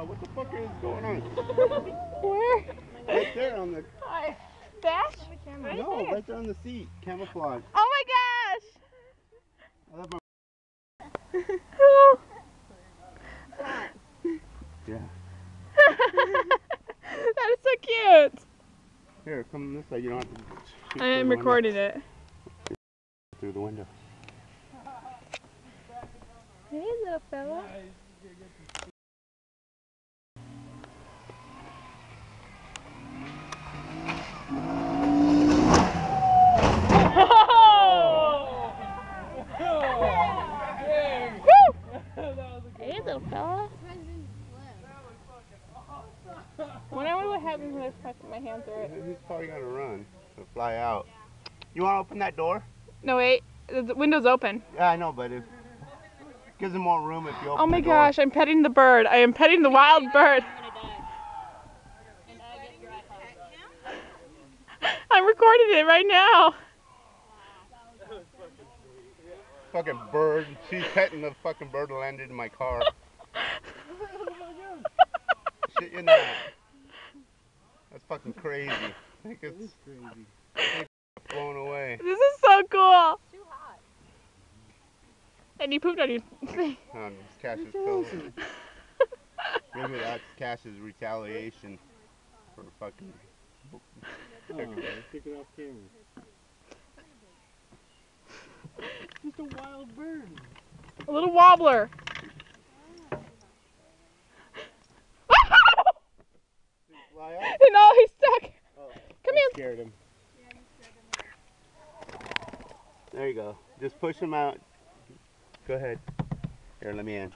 what the fuck is going on? Where? Right there on the... Dash? No, right there on the seat. Camouflage. Oh my gosh! I love my... Yeah. That is so cute! Here, come this way. You don't have to shoot I am recording it. through the window. Hey, little fella. Hey, little fella. I wonder what happens when I put my hand through it. He's probably gonna run or fly out. You want to open that door? No, wait. The window's open. Yeah, I know, but it gives him more room if you open Oh my the door. gosh, I'm petting the bird. I am petting the wild bird. I'm recording it right now. Fucking bird. She's petting the fucking bird that landed in my car. Shit in that. That's fucking crazy. I think it's crazy. Blown away. This is so cool. Too hot. And you pooped on your thing. It's Cash's pillow. Maybe that's Cash's retaliation for fucking... Pick it off camera. Just a wild bird. A little wobbler. Fly out? No, he's stuck. Oh, Come I here. scared him. There you go. Just push him out. Go ahead. Here, let me in.